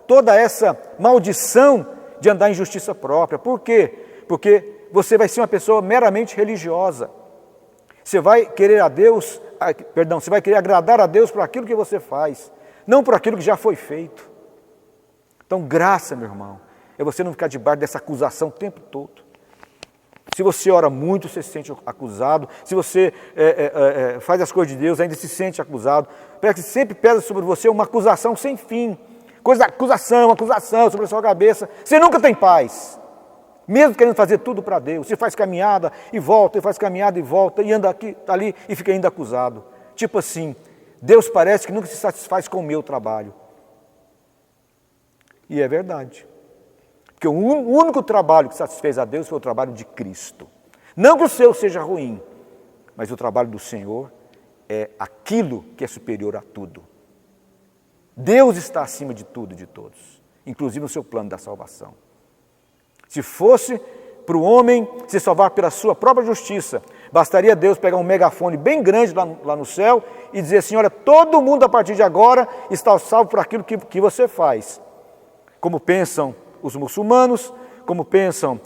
toda essa maldição de andar em justiça própria. Por quê? Porque você vai ser uma pessoa meramente religiosa. Você vai querer você vai querer agradar a Deus por aquilo que você faz, não por aquilo que já foi feito. Então, graça, meu irmão, é você não ficar debaixo dessa acusação o tempo todo. Se você ora muito, você se sente acusado. Se você faz as coisas de Deus, ainda se sente acusado. Parece que sempre pesa sobre você uma acusação sem fim. Acusação sobre a sua cabeça. Você nunca tem paz. Mesmo querendo fazer tudo para Deus. Você faz caminhada e volta, e faz caminhada e volta, e anda aqui, ali, e fica ainda acusado. Tipo assim, Deus parece que nunca se satisfaz com o meu trabalho. E é verdade. Porque o único trabalho que satisfez a Deus foi o trabalho de Cristo. Não que o seu seja ruim, mas o trabalho do Senhor é aquilo que é superior a tudo. Deus está acima de tudo e de todos, inclusive no seu plano da salvação. Se fosse para o homem se salvar pela sua própria justiça, bastaria Deus pegar um megafone bem grande lá no céu e dizer assim, olha, todo mundo a partir de agora está salvo por aquilo que você faz. Como pensam os muçulmanos, como pensam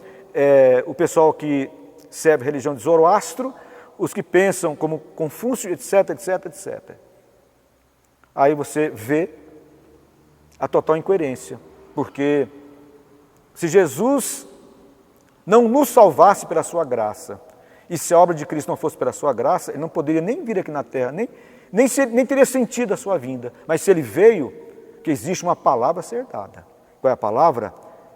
o pessoal que serve a religião de Zoroastro, os que pensam como Confúcio, etc, etc, etc. Aí você vê a total incoerência, porque se Jesus não nos salvasse pela sua graça, e se a obra de Cristo não fosse pela sua graça, ele não poderia nem vir aqui na terra, nem teria sentido a sua vinda. Mas se ele veio, que existe uma palavra a ser dada. Qual é a palavra?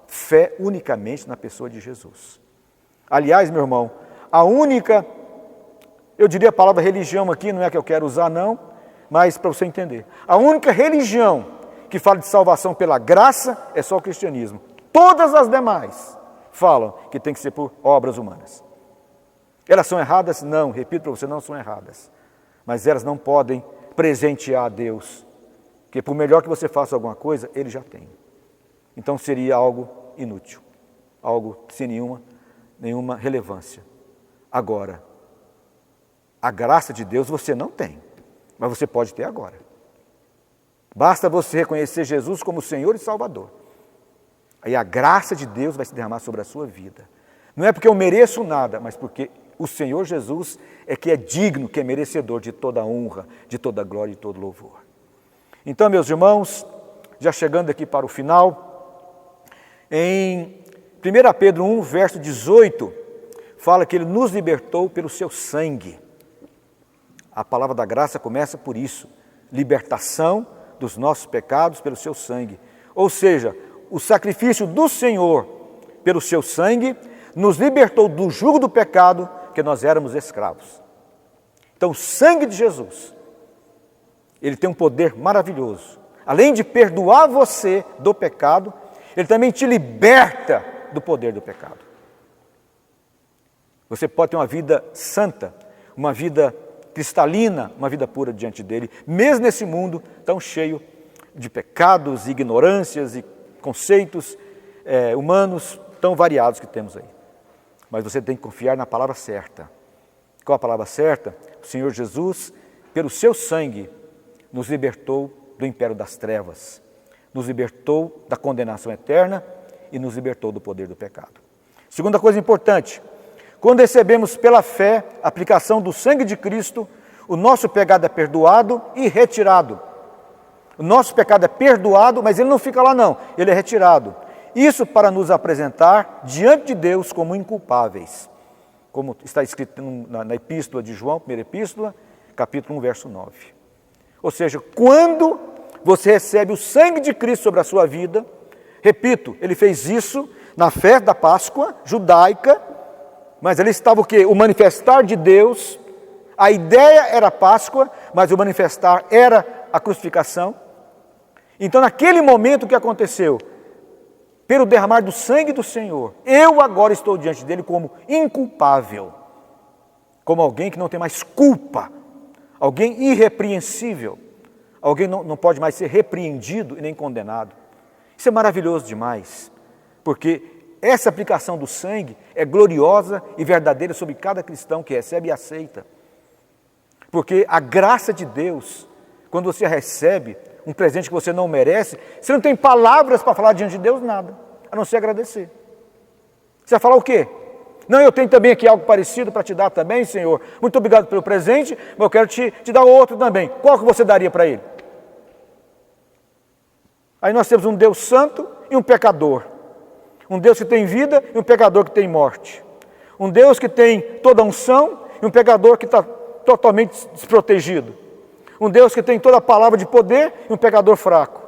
Fé unicamente na pessoa de Jesus. Aliás, meu irmão, a única, eu diria a palavra religião aqui, não é que eu quero usar não, mas para você entender. A única religião que fala de salvação pela graça é só o cristianismo. Todas as demais falam que tem que ser por obras humanas. Elas são erradas? Não, repito para você, não são erradas. Mas elas não podem presentear a Deus, porque por melhor que você faça alguma coisa, Ele já tem. Então seria algo inútil, algo sem nenhuma relevância. Agora, a graça de Deus você não tem, mas você pode ter agora. Basta você reconhecer Jesus como Senhor e Salvador. Aí a graça de Deus vai se derramar sobre a sua vida. Não é porque eu mereço nada, mas porque o Senhor Jesus é que é digno, que é merecedor de toda a honra, de toda a glória e de todo louvor. Então, meus irmãos, já chegando aqui para o final, em 1 Pedro 1, verso 18, fala que Ele nos libertou pelo seu sangue. A palavra da graça começa por isso, libertação dos nossos pecados pelo seu sangue. Ou seja, o sacrifício do Senhor pelo seu sangue nos libertou do jugo do pecado que nós éramos escravos. Então, o sangue de Jesus, ele tem um poder maravilhoso. Além de perdoar você do pecado, ele também te liberta do poder do pecado. Você pode ter uma vida santa, uma vida cristalina, uma vida pura diante dele, mesmo nesse mundo tão cheio de pecados, ignorâncias e conceitos humanos tão variados que temos aí. Mas você tem que confiar na palavra certa. Qual a palavra certa? O Senhor Jesus, pelo seu sangue, nos libertou do império das trevas, nos libertou da condenação eterna e nos libertou do poder do pecado. Segunda coisa importante, quando recebemos pela fé a aplicação do sangue de Cristo, o nosso pecado é perdoado e retirado. O nosso pecado é perdoado, mas ele não fica lá não, ele é retirado. Isso para nos apresentar diante de Deus como inculpáveis, como está escrito na epístola de João, primeira epístola, capítulo 1, verso 9. Ou seja, quando você recebe o sangue de Cristo sobre a sua vida, repito, ele fez isso na festa da Páscoa judaica, mas ali estava o quê? O manifestar de Deus. A ideia era a Páscoa, mas o manifestar era a crucificação. Então, naquele momento, o que aconteceu? Pelo derramar do sangue do Senhor, eu agora estou diante dele como inculpável, como alguém que não tem mais culpa, alguém irrepreensível, alguém não pode mais ser repreendido e nem condenado. Isso é maravilhoso demais, porque essa aplicação do sangue é gloriosa e verdadeira sobre cada cristão que recebe e aceita. Porque a graça de Deus, quando você recebe um presente que você não merece, você não tem palavras para falar diante de Deus, nada, a não ser agradecer. Você vai falar o quê? Não, eu tenho também aqui algo parecido para te dar também, Senhor. Muito obrigado pelo presente, mas eu quero te dar outro também. Qual que você daria para ele? Aí nós temos um Deus santo e um pecador. Um Deus que tem vida e um pecador que tem morte. Um Deus que tem toda a unção e um pecador que está totalmente desprotegido. Um Deus que tem toda a palavra de poder e um pecador fraco.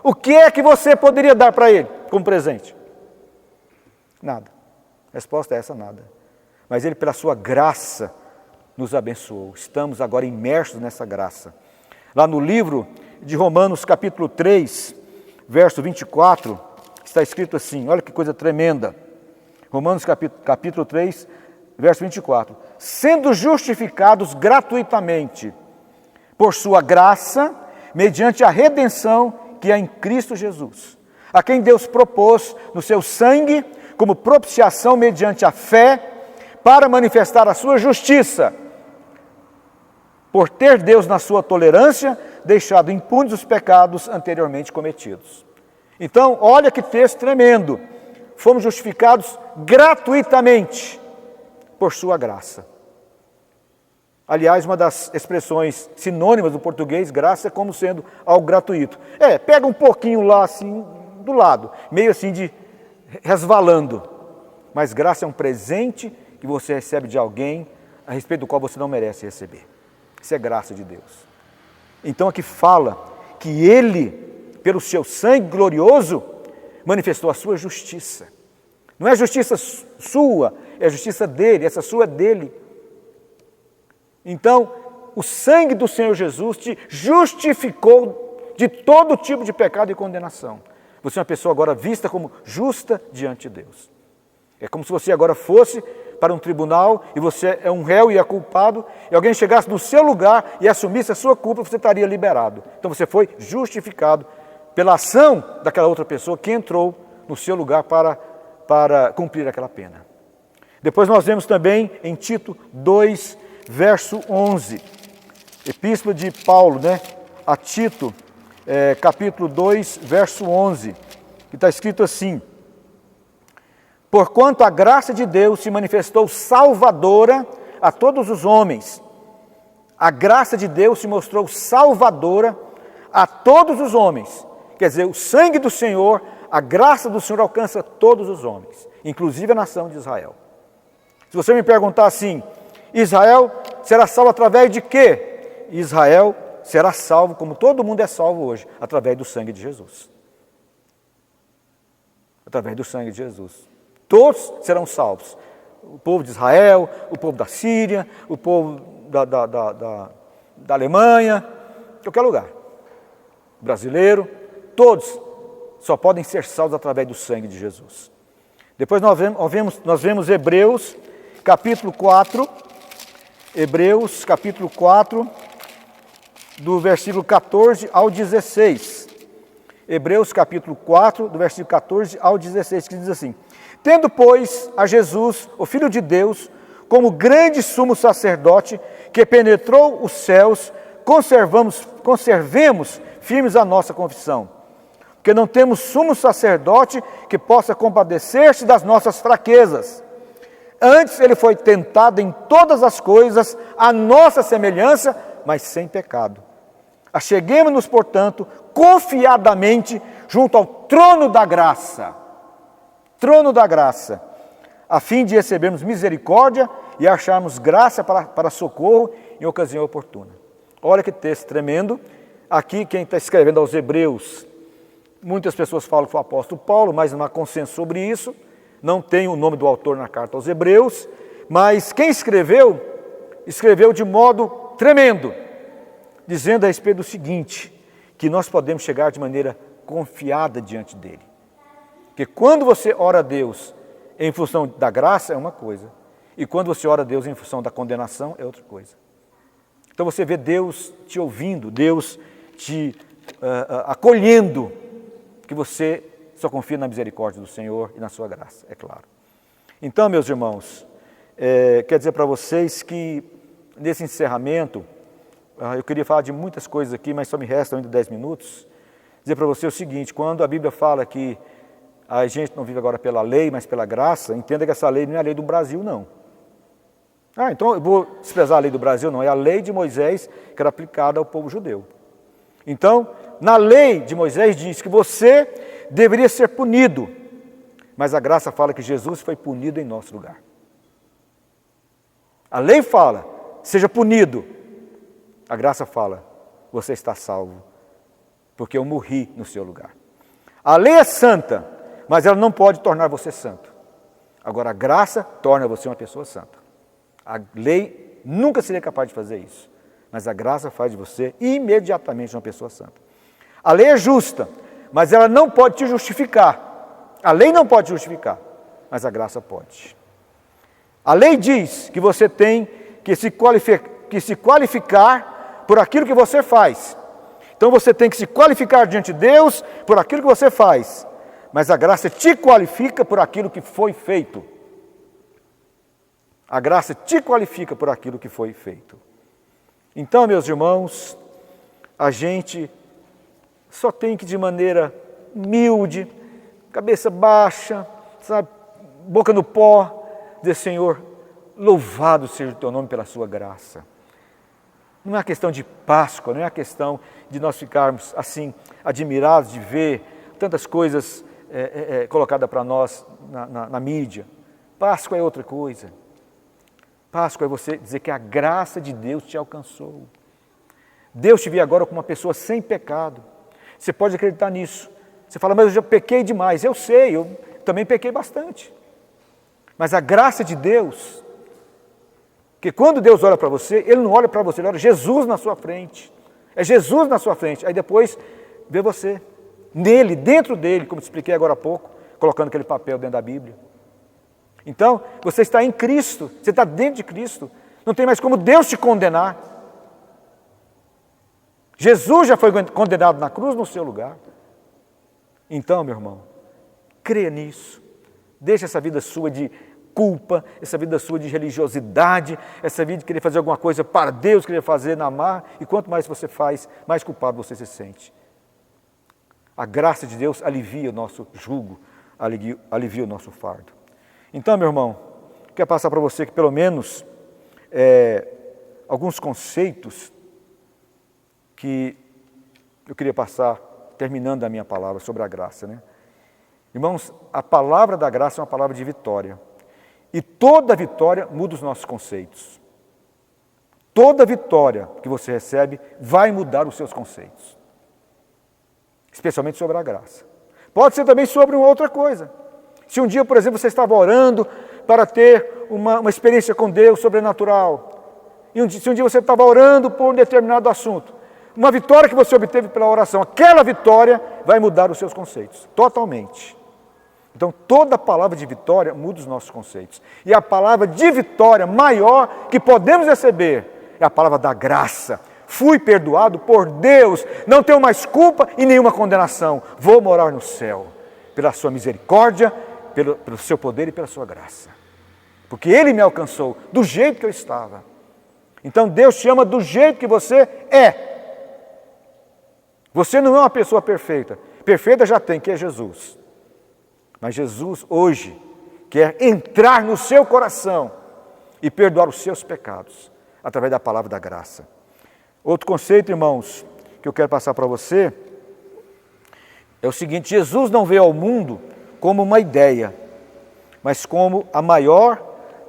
O que é que você poderia dar para ele como presente? Nada. A resposta é essa, nada. Mas ele, pela sua graça, nos abençoou. Estamos agora imersos nessa graça. Lá no livro de Romanos, capítulo 3, verso 24, está escrito assim, olha que coisa tremenda. Romanos, capítulo 3, verso 24. Sendo justificados gratuitamente por sua graça, mediante a redenção que há em Cristo Jesus, a quem Deus propôs no seu sangue como propiciação mediante a fé, para manifestar a sua justiça, por ter Deus na sua tolerância deixado impunes os pecados anteriormente cometidos. Então, olha que texto tremendo. Fomos justificados gratuitamente por sua graça. Aliás, uma das expressões sinônimas do português, graça, é como sendo algo gratuito. Pega um pouquinho lá assim, do lado, meio assim de resvalando. Mas graça é um presente que você recebe de alguém a respeito do qual você não merece receber. Isso é graça de Deus. Então aqui fala que ele, pelo seu sangue glorioso, manifestou a sua justiça. Não é justiça sua, é justiça dele, essa sua é dele. Então, o sangue do Senhor Jesus te justificou de todo tipo de pecado e condenação. Você é uma pessoa agora vista como justa diante de Deus. É como se você agora fosse para um tribunal e você é um réu e é culpado, e alguém chegasse no seu lugar e assumisse a sua culpa, você estaria liberado. Então você foi justificado pela ação daquela outra pessoa que entrou no seu lugar para cumprir aquela pena. Depois nós vemos também em Tito 2, verso 11, epístola de Paulo, a Tito, capítulo 2, verso 11, que está escrito assim: porquanto a graça de Deus se manifestou salvadora a todos os homens. A graça de Deus se mostrou salvadora a todos os homens. Quer dizer, o sangue do Senhor, a graça do Senhor alcança todos os homens, inclusive a nação de Israel. Se você me perguntar assim, Israel será salvo através de quê? Israel será salvo, como todo mundo é salvo hoje, através do sangue de Jesus. Através do sangue de Jesus. Todos serão salvos. O povo de Israel, o povo da Síria, o povo da Alemanha, qualquer lugar. Brasileiro, todos só podem ser salvos através do sangue de Jesus. Depois nós vemos Hebreus, capítulo 4, Hebreus, capítulo 4, do versículo 14 ao 16. Hebreus, capítulo 4, do versículo 14 ao 16, que diz assim: Tendo, pois, a Jesus, o Filho de Deus, como grande sumo sacerdote, que penetrou os céus, conservemos firmes a nossa confissão. Porque não temos sumo sacerdote que possa compadecer-se das nossas fraquezas. Antes ele foi tentado em todas as coisas, à nossa semelhança, mas sem pecado. Acheguemo-nos, portanto, confiadamente junto ao trono da graça, a fim de recebermos misericórdia e acharmos graça para socorro em ocasião oportuna. Olha que texto tremendo. Aqui quem está escrevendo aos Hebreus, muitas pessoas falam que foi o apóstolo Paulo, mas não há consenso sobre isso. Não tem o nome do autor na carta aos Hebreus, mas quem escreveu de modo tremendo, dizendo a respeito do seguinte, que nós podemos chegar de maneira confiada diante dele. Porque quando você ora a Deus em função da graça é uma coisa, e quando você ora a Deus em função da condenação é outra coisa. Então você vê Deus te ouvindo, Deus te acolhendo, que você só confia na misericórdia do Senhor e na sua graça, é claro. Então, meus irmãos, quero dizer para vocês que nesse encerramento, eu queria falar de muitas coisas aqui, mas só me restam ainda 10 minutos, dizer para você o seguinte: quando a Bíblia fala que a gente não vive agora pela lei, mas pela graça, entenda que essa lei não é a lei do Brasil, não. Então eu vou desprezar a lei do Brasil, não, é a lei de Moisés que era aplicada ao povo judeu. Então, na lei de Moisés diz que você deveria ser punido, mas a graça fala que Jesus foi punido em nosso lugar. A lei fala, seja punido. A graça fala, você está salvo, porque eu morri no seu lugar. A lei é santa, mas ela não pode tornar você santo. Agora, a graça torna você uma pessoa santa. A lei nunca seria capaz de fazer isso, mas a graça faz de você imediatamente uma pessoa santa. A lei é justa, mas ela não pode te justificar. A lei não pode justificar, mas a graça pode. A lei diz que você tem que se qualificar por aquilo que você faz. Então você tem que se qualificar diante de Deus por aquilo que você faz, mas a graça te qualifica por aquilo que foi feito. A graça te qualifica por aquilo que foi feito. Então, meus irmãos, a gente só tem que, de maneira humilde, cabeça baixa, sabe, boca no pó, dizer: Senhor, louvado seja o teu nome pela sua graça. Não é uma questão de Páscoa, não é uma questão de nós ficarmos assim, admirados de ver tantas coisas colocadas para nós na mídia. Páscoa é outra coisa. Páscoa é você dizer que a graça de Deus te alcançou. Deus te vê agora como uma pessoa sem pecado. Você pode acreditar nisso. Você fala: mas eu já pequei demais. Eu sei, eu também pequei bastante. Mas a graça de Deus, que quando Deus olha para você, Ele não olha para você, Ele olha Jesus na sua frente. É Jesus na sua frente. Aí depois vê você, nele, dentro dele, como te expliquei agora há pouco, colocando aquele papel dentro da Bíblia. Então, você está em Cristo, você está dentro de Cristo. Não tem mais como Deus te condenar. Jesus já foi condenado na cruz no seu lugar. Então, meu irmão, creia nisso. Deixa essa vida sua de culpa, essa vida sua de religiosidade, essa vida de querer fazer alguma coisa para Deus, querer fazer na mar, e quanto mais você faz, mais culpado você se sente. A graça de Deus alivia o nosso jugo, alivia o nosso fardo. Então, meu irmão, quero passar para você que pelo menos alguns conceitos que eu queria passar, terminando a minha palavra sobre a graça, né? Irmãos, a palavra da graça é uma palavra de vitória. E toda vitória muda os nossos conceitos. Toda vitória que você recebe vai mudar os seus conceitos. Especialmente sobre a graça. Pode ser também sobre uma outra coisa. Se um dia, por exemplo, você estava orando para ter uma experiência com Deus sobrenatural, Se um dia você estava orando por um determinado assunto, uma vitória que você obteve pela oração, aquela vitória vai mudar os seus conceitos, totalmente. Então, toda palavra de vitória muda os nossos conceitos. E a palavra de vitória maior que podemos receber é a palavra da graça. Fui perdoado por Deus, não tenho mais culpa e nenhuma condenação. Vou morar no céu, pela sua misericórdia, pelo seu poder e pela sua graça. Porque Ele me alcançou do jeito que eu estava. Então Deus te ama do jeito que você é. Você não é uma pessoa perfeita. Perfeita já tem, que é Jesus. Mas Jesus hoje quer entrar no seu coração e perdoar os seus pecados através da palavra da graça. Outro conceito, irmãos, que eu quero passar para você é o seguinte: Jesus não veio ao mundo como uma ideia, mas como a maior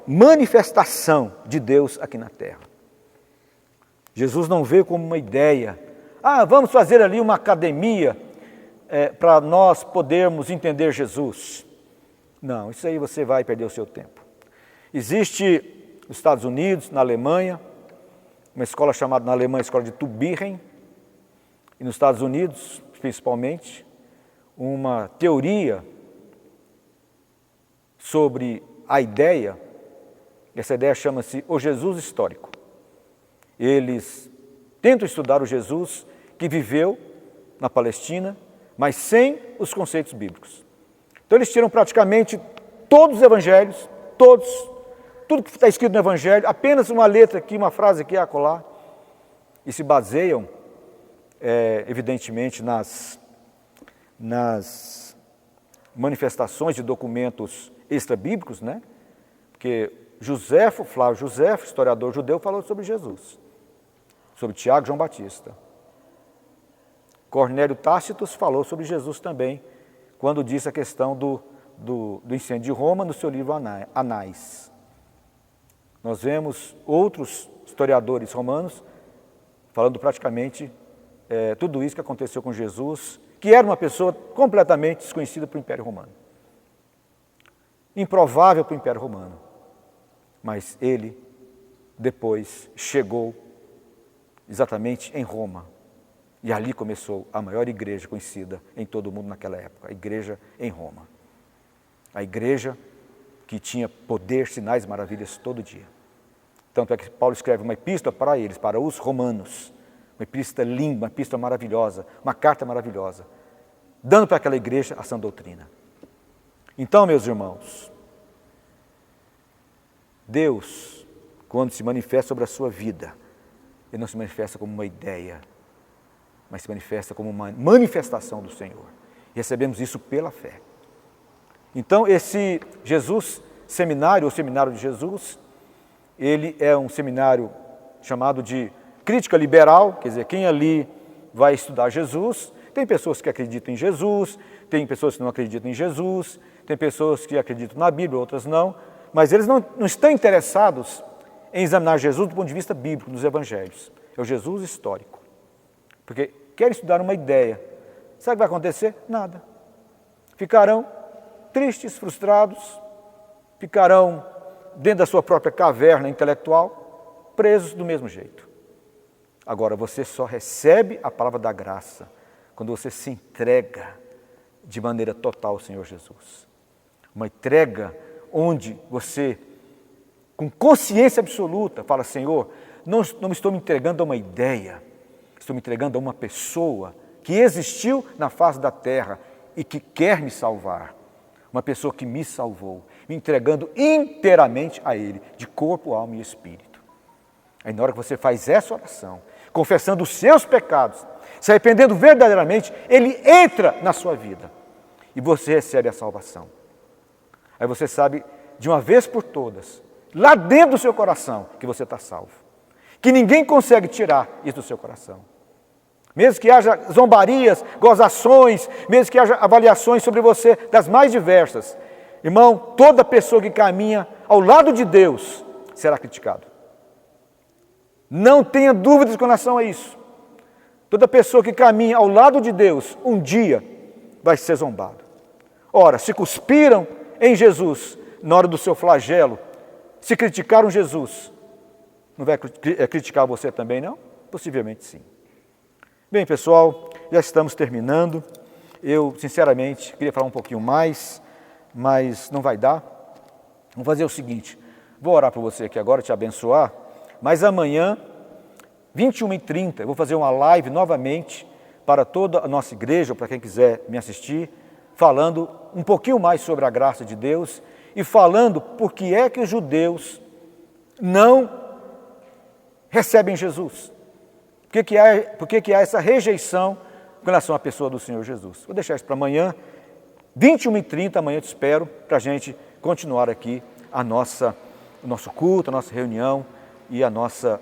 manifestação de Deus aqui na terra. Jesus não veio como uma ideia. Vamos fazer ali uma academia para nós podermos entender Jesus. Não, isso aí você vai perder o seu tempo. Existe nos Estados Unidos, na Alemanha, uma escola chamada na Alemanha, escola de Tübingen, e nos Estados Unidos, principalmente, uma teoria sobre a ideia. Essa ideia chama-se o Jesus histórico. Eles tentam estudar o Jesus que viveu na Palestina, mas sem os conceitos bíblicos. Então eles tiram praticamente todos os evangelhos, tudo que está escrito no evangelho, apenas uma letra aqui, uma frase aqui, acolá, e se baseiam, evidentemente, nas manifestações de documentos extra-bíblicos, né? Porque Flávio Josefo, historiador judeu, falou sobre Jesus, sobre Tiago e João Batista. Cornélio Tácitus falou sobre Jesus também, quando disse a questão do incêndio de Roma no seu livro Anais. Nós vemos outros historiadores romanos falando praticamente tudo isso que aconteceu com Jesus, que era uma pessoa completamente desconhecida para o Império Romano. Improvável para o Império Romano. Mas ele depois chegou exatamente em Roma. E ali começou a maior igreja conhecida em todo o mundo naquela época, a igreja em Roma. A igreja que tinha poder, sinais e maravilhas todo dia. Tanto é que Paulo escreve uma epístola para eles, para os romanos, uma epístola linda, uma epístola maravilhosa, uma carta maravilhosa, dando para aquela igreja a sã doutrina. Então, meus irmãos, Deus, quando se manifesta sobre a sua vida, Ele não se manifesta como uma ideia, mas se manifesta como uma manifestação do Senhor. E recebemos isso pela fé. Então, esse Seminário, o Seminário de Jesus, ele é um seminário chamado de crítica liberal, quer dizer, quem ali vai estudar Jesus, tem pessoas que acreditam em Jesus, tem pessoas que não acreditam em Jesus, tem pessoas que acreditam na Bíblia, outras não, mas eles não estão interessados em examinar Jesus do ponto de vista bíblico, dos evangelhos. É o Jesus histórico. Porque querem estudar uma ideia. Sabe o que vai acontecer? Nada. Ficarão tristes, frustrados, ficarão dentro da sua própria caverna intelectual, presos do mesmo jeito. Agora, você só recebe a palavra da graça quando você se entrega de maneira total ao Senhor Jesus. Uma entrega onde você, com consciência absoluta, fala: Senhor, não estou me entregando a uma ideia, estou me entregando a uma pessoa que existiu na face da terra e que quer me salvar. Uma pessoa que me salvou, me entregando inteiramente a Ele, de corpo, alma e espírito. Aí na hora que você faz essa oração, confessando os seus pecados, se arrependendo verdadeiramente, Ele entra na sua vida e você recebe a salvação. Aí você sabe, de uma vez por todas, lá dentro do seu coração, que você está salvo. Que ninguém consegue tirar isso do seu coração. Mesmo que haja zombarias, gozações, mesmo que haja avaliações sobre você das mais diversas, irmão, toda pessoa que caminha ao lado de Deus será criticado. Não tenha dúvidas com relação a isso. Toda pessoa que caminha ao lado de Deus, um dia vai ser zombado. Ora, se cuspiram em Jesus na hora do seu flagelo, se criticaram Jesus, Não vai criticar você também, não? Possivelmente sim. Bem, pessoal, já estamos terminando. Eu, sinceramente, queria falar um pouquinho mais, mas não vai dar. Vamos fazer o seguinte, vou orar por você aqui agora, te abençoar, mas amanhã, 21h30, eu vou fazer uma live novamente para toda a nossa igreja, ou para quem quiser me assistir, falando um pouquinho mais sobre a graça de Deus e falando por que é que os judeus não recebem Jesus. Por que há essa rejeição com relação à pessoa do Senhor Jesus? Vou deixar isso para amanhã, 21h30, amanhã eu te espero para a gente continuar aqui o nosso culto, a nossa reunião e a nossa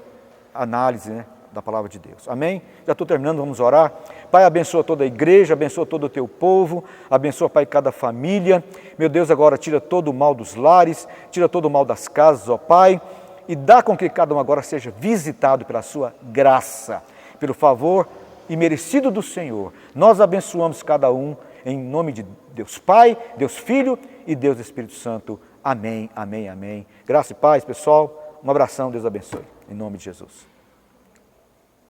análise, né, da palavra de Deus. Amém? Já estou terminando, vamos orar. Pai, abençoa toda a igreja, abençoa todo o teu povo, abençoa, Pai, cada família. Meu Deus, agora tira todo o mal dos lares, tira todo o mal das casas, ó Pai, e dá com que cada um agora seja visitado pela sua graça, pelo favor imerecido do Senhor. Nós abençoamos cada um em nome de Deus Pai, Deus Filho e Deus Espírito Santo. Amém, amém, amém. Graça e paz, pessoal. Um abração, Deus abençoe. Em nome de Jesus.